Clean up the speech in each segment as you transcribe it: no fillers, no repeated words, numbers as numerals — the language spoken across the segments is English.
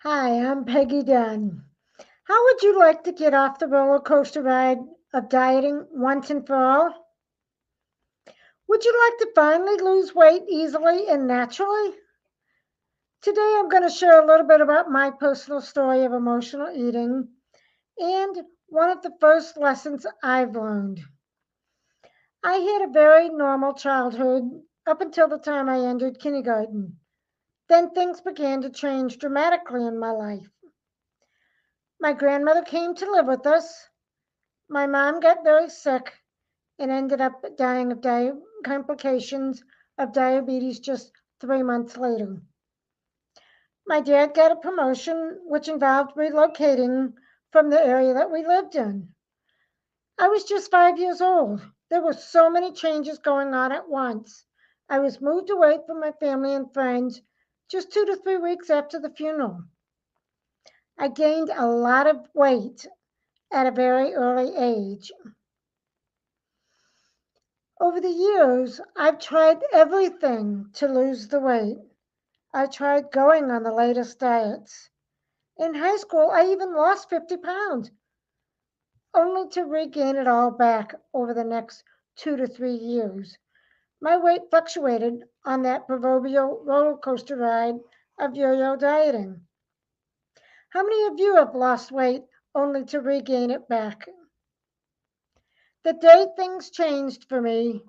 Hi, I'm Peggy Dunn. How would you like to get off the roller coaster ride of dieting once and for all? Would you like to finally lose weight easily and naturally? Today, I'm going to share a little bit about my personal story of emotional eating and one of the first lessons I've learned. I had a very normal childhood up until the time I entered kindergarten. Then things began to change dramatically in my life. My grandmother came to live with us. My mom got very sick and ended up dying of complications of diabetes just 3 months later. My dad got a promotion, which involved relocating from the area that we lived in. I was just 5 years old. There were so many changes going on at once. I was moved away from my family and friends just 2 to 3 weeks after the funeral. I gained a lot of weight at a very early age. Over the years, I've tried everything to lose the weight. I tried going on the latest diets. In high school, I even lost 50 pounds, only to regain it all back over the next 2 to 3 years. My weight fluctuated on that proverbial roller coaster ride of yo yo dieting. How many of you have lost weight only to regain it back? The day things changed for me,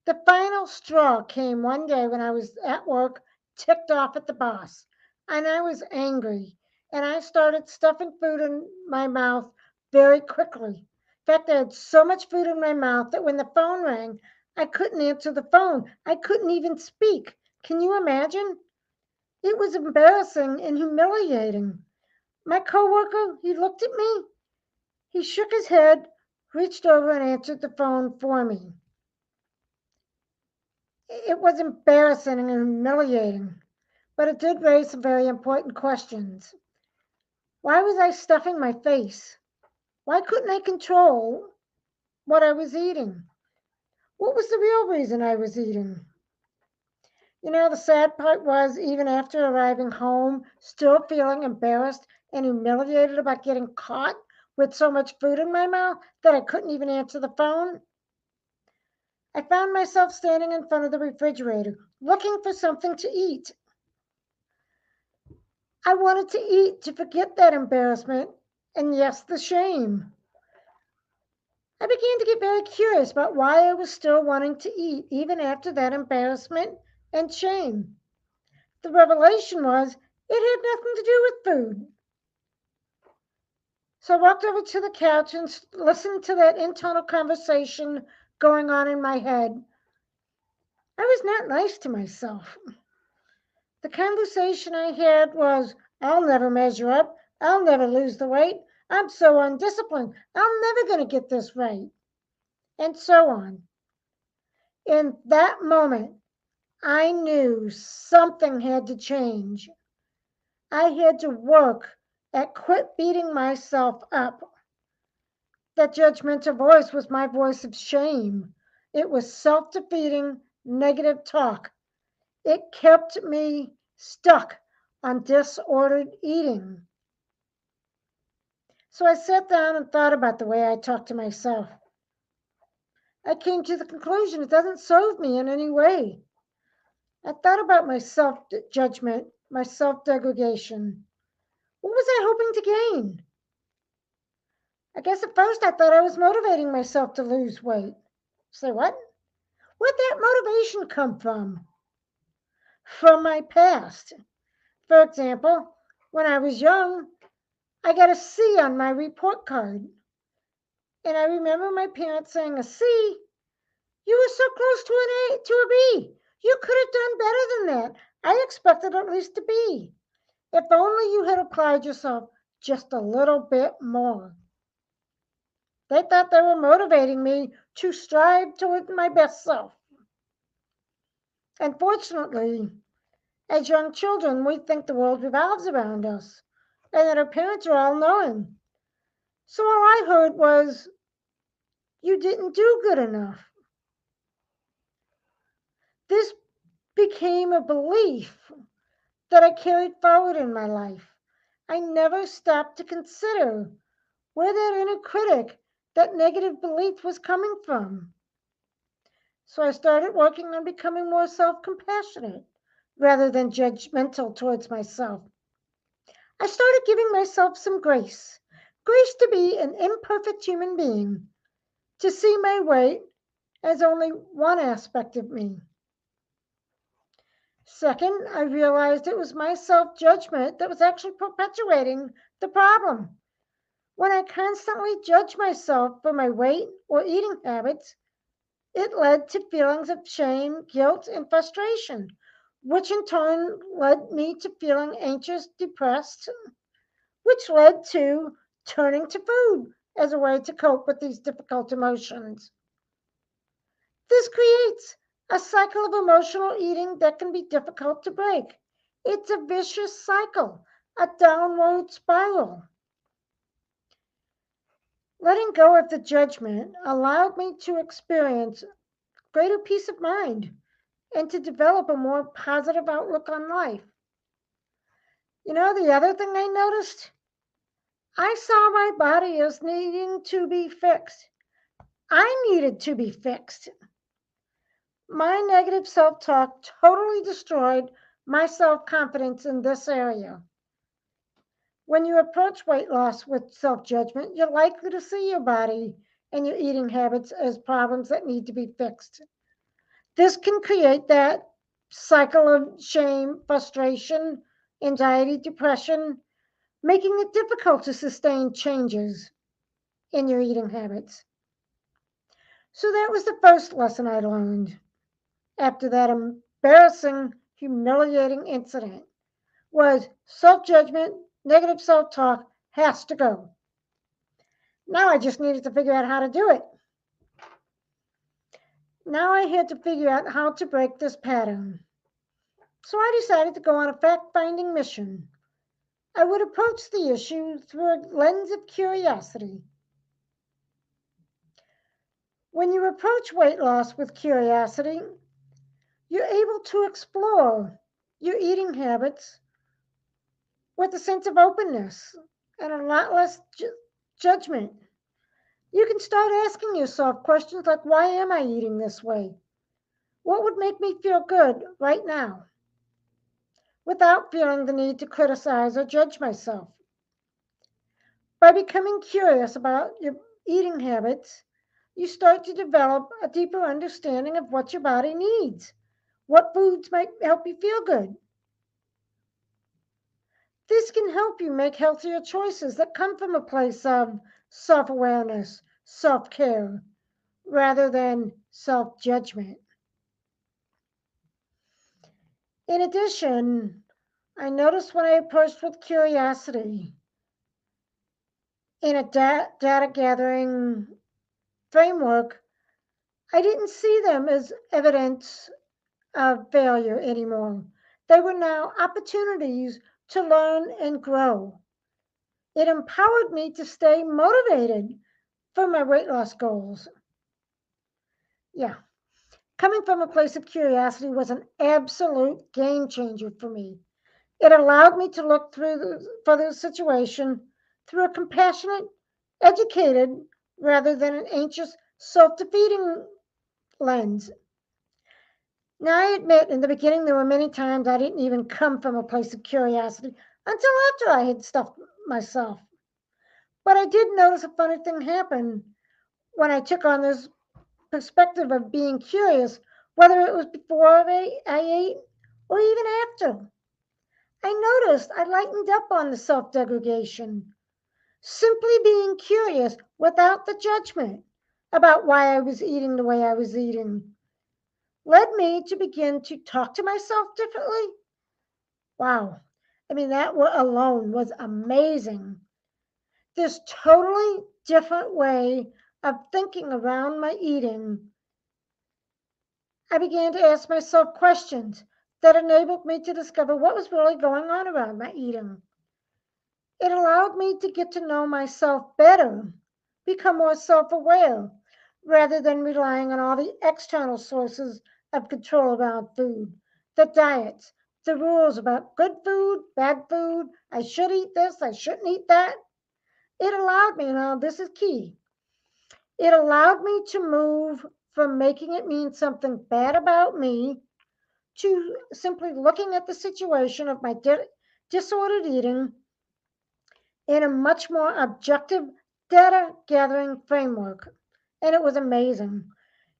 the final straw came one day when I was at work, ticked off at the boss, and I was angry, and I started stuffing food in my mouth very quickly. In fact, I had so much food in my mouth that when the phone rang, I couldn't answer the phone. I couldn't even speak. Can you imagine? It was embarrassing and humiliating. My coworker, he looked at me, he shook his head, reached over and answered the phone for me. It was embarrassing and humiliating, but it did raise some very important questions. Why was I stuffing my face? Why couldn't I control what I was eating? What was the real reason I was eating? The sad part was, even after arriving home, still feeling embarrassed and humiliated about getting caught with so much food in my mouth that I couldn't even answer the phone, I found myself standing in front of the refrigerator looking for something to eat. I wanted to eat to forget that embarrassment and, yes, the shame. I began to get very curious about why I was still wanting to eat even after that embarrassment and shame. The revelation was it had nothing to do with food. So I walked over to the couch and listened to that internal conversation going on in my head. I was not nice to myself. The conversation I had was, I'll never measure up. I'll never lose the weight. I'm so undisciplined. I'm never going to get this right. And so on. In that moment, I knew something had to change. I had to work at quit beating myself up. That judgmental voice was my voice of shame. It was self defeating, negative talk. It kept me stuck on disordered eating. So I sat down and thought about the way I talk to myself. I came to the conclusion it doesn't serve me in any way. I thought about my self judgment, my self degradation. What was I hoping to gain? I guess at first I thought I was motivating myself to lose weight. Say what? Where'd that motivation come from? From my past. For example, when I was young, I got a C on my report card. And I remember my parents saying, "A C? You were so close to a B. You could have done better than that. I expected at least a B. If only you had applied yourself just a little bit more." They thought they were motivating me to strive toward my best self. Unfortunately, as young children, we think the world revolves around us and that our parents are all knowing. So all I heard was, "You didn't do good enough." This became a belief that I carried forward in my life. I never stopped to consider where that inner critic, that negative belief was coming from. So I started working on becoming more self compassionate rather than judgmental towards myself. I started giving myself some grace, grace to be an imperfect human being, to see my weight as only one aspect of me. Second, I realized it was my self judgment that was actually perpetuating the problem. When I constantly judged myself for my weight or eating habits, it led to feelings of shame, guilt, and frustration, which in turn led me to feeling anxious, depressed, which led to turning to food as a way to cope with these difficult emotions. This creates a cycle of emotional eating that can be difficult to break. It's a vicious cycle, a downward spiral. Letting go of the judgment allowed me to experience greater peace of mind and to develop a more positive outlook on life. The other thing I noticed, I saw my body as needing to be fixed. I needed to be fixed. My negative self talk totally destroyed my self confidence in this area. When you approach weight loss with self judgment, you're likely to see your body and your eating habits as problems that need to be fixed. This can create that cycle of shame, frustration, anxiety, depression, making it difficult to sustain changes in your eating habits. So that was the first lesson I learned after that embarrassing, humiliating incident was self-judgment, negative self-talk has to go. Now I just needed to figure out how to do it. Now I had to figure out how to break this pattern. So I decided to go on a fact-finding mission. I would approach the issue through a lens of curiosity. When you approach weight loss with curiosity, you're able to explore your eating habits with a sense of openness and a lot less judgment. You can start asking yourself questions like, why am I eating this way? What would make me feel good right now? Without feeling the need to criticize or judge myself. By becoming curious about your eating habits, you start to develop a deeper understanding of what your body needs, what foods might help you feel good. This can help you make healthier choices that come from a place of self awareness, self care, rather than self judgment. In addition, I noticed when I approached with curiosity in a data gathering framework, I didn't see them as evidence of failure anymore. They were now opportunities to learn and grow. It empowered me to stay motivated for my weight loss goals. Yeah, coming from a place of curiosity was an absolute game changer for me. It allowed me to look for the situation through a compassionate, educated, rather than an anxious, self defeating lens. Now, I admit in the beginning there were many times I didn't even come from a place of curiosity until after I had stuffed myself. But I did notice a funny thing happen when I took on this perspective of being curious, whether it was before I ate or even after. I noticed I lightened up on the self degradation, simply being curious without the judgment about why I was eating the way I was eating led me to begin to talk to myself differently. Wow. I mean, that alone was amazing. This totally different way of thinking around my eating. I began to ask myself questions that enabled me to discover what was really going on around my eating. It allowed me to get to know myself better, become more self aware, rather than relying on all the external sources of control around food, the diets, the rules about good food, bad food, I should eat this, I shouldn't eat that. It allowed me, now this is key, it allowed me to move from making it mean something bad about me to simply looking at the situation of my disordered eating in a much more objective data gathering framework. And it was amazing.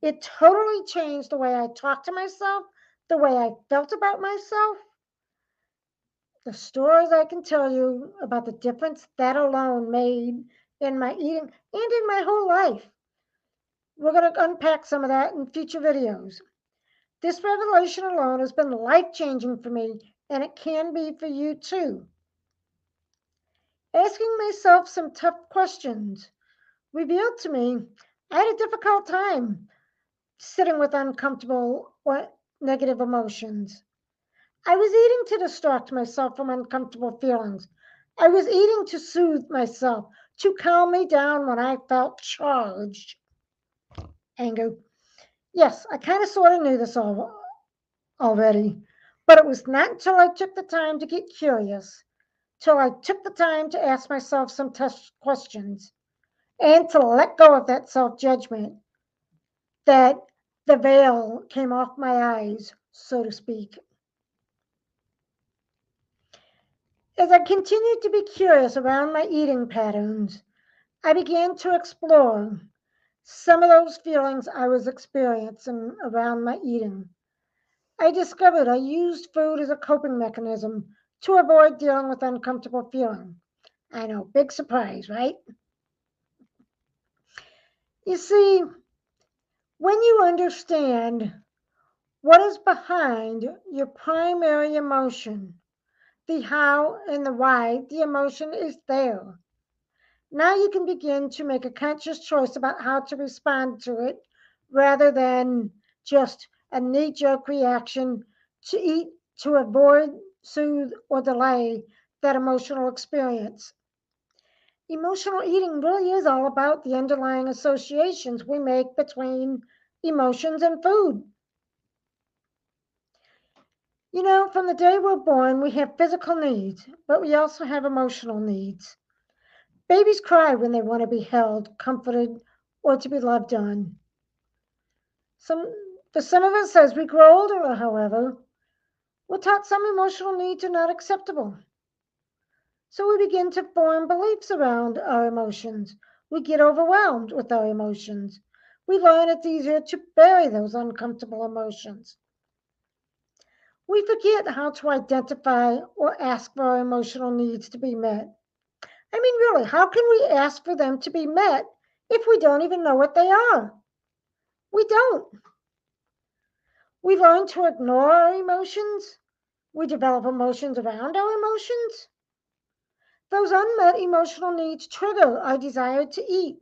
It totally changed the way I talked to myself, the way I felt about myself. The stories I can tell you about the difference that alone made in my eating and in my whole life. We're going to unpack some of that in future videos. This revelation alone has been life changing for me, and it can be for you too. Asking myself some tough questions revealed to me I had a difficult time sitting with uncomfortable or negative emotions. I was eating to distract myself from uncomfortable feelings. I was eating to soothe myself, to calm me down when I felt charged. Anger. Yes, I kind of sort of knew this already, but it was not until I took the time to get curious, till I took the time to ask myself some tough questions, and to let go of that self judgment, that the veil came off my eyes, so to speak. As I continued to be curious around my eating patterns, I began to explore some of those feelings I was experiencing around my eating. I discovered I used food as a coping mechanism to avoid dealing with uncomfortable feeling. I know, big surprise, right? You see, when you understand what is behind your primary emotion, the how and the why the emotion is there, now you can begin to make a conscious choice about how to respond to it rather than just a knee jerk reaction to eat to avoid, soothe, or delay that emotional experience. Emotional eating really is all about the underlying associations we make between emotions and food. You know, from the day we're born, we have physical needs, but we also have emotional needs. Babies cry when they want to be held, comforted, or to be loved on. For some of us, as we grow older, however, we're taught some emotional needs are not acceptable. So we begin to form beliefs around our emotions. We get overwhelmed with our emotions. We learn it's easier to bury those uncomfortable emotions. We forget how to identify or ask for our emotional needs to be met. I mean, really, how can we ask for them to be met if we don't even know what they are? We don't. We learn to ignore our emotions. We develop emotions around our emotions. Those unmet emotional needs trigger our desire to eat.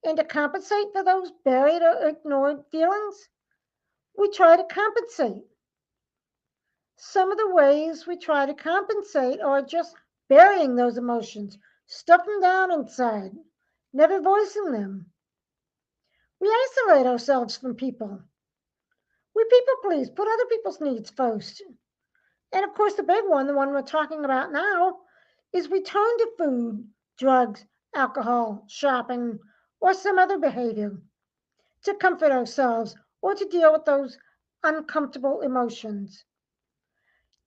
And to compensate for those buried or ignored feelings, we try to compensate. Some of the ways we try to compensate are just burying those emotions, stuffing them down inside, never voicing them. We isolate ourselves from people. We people please, put other people's needs first. And of course, the big one, the one we're talking about now, is we turn to food, drugs, alcohol, shopping, or some other behavior to comfort ourselves or to deal with those uncomfortable emotions.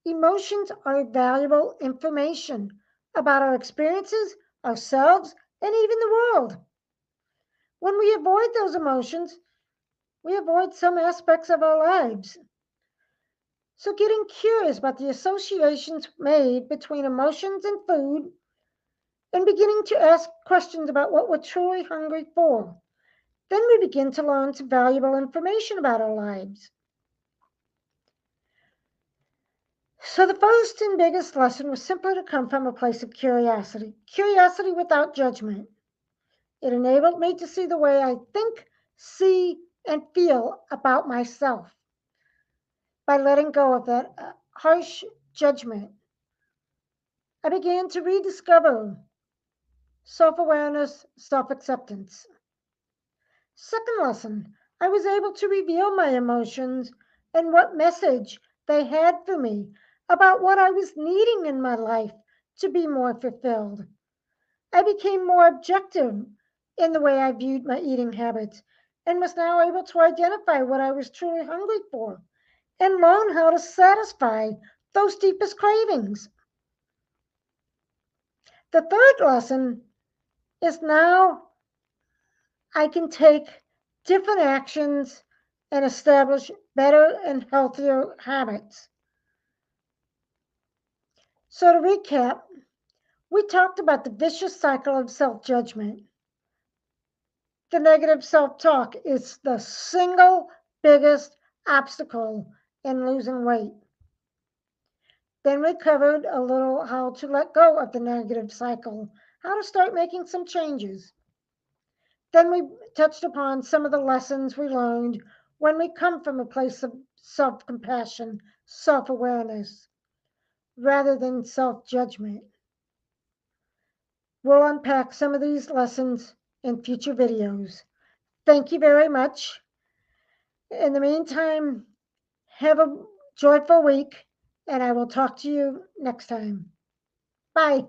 Emotions are valuable information about our experiences, ourselves, and even the world. When we avoid those emotions, we avoid some aspects of our lives. So, getting curious about the associations made between emotions and food, and beginning to ask questions about what we're truly hungry for, then we begin to learn some valuable information about our lives. So, the first and biggest lesson was simply to come from a place of curiosity without judgment. It enabled me to see the way I think, see, and feel about myself by letting go of that harsh judgment. I began to rediscover self awareness, self acceptance. Second lesson, I was able to reveal my emotions and what message they had for me. about what I was needing in my life to be more fulfilled. I became more objective in the way I viewed my eating habits and was now able to identify what I was truly hungry for and learn how to satisfy those deepest cravings. The third lesson is now I can take different actions and establish better and healthier habits. So, to recap, we talked about the vicious cycle of self judgment. The negative self talk is the single biggest obstacle in losing weight. Then we covered a little how to let go of the negative cycle, how to start making some changes. Then we touched upon some of the lessons we learned when we come from a place of self compassion, self awareness, rather than self judgment. We'll unpack some of these lessons in future videos. Thank you very much. In the meantime, have a joyful week, and I will talk to you next time. Bye.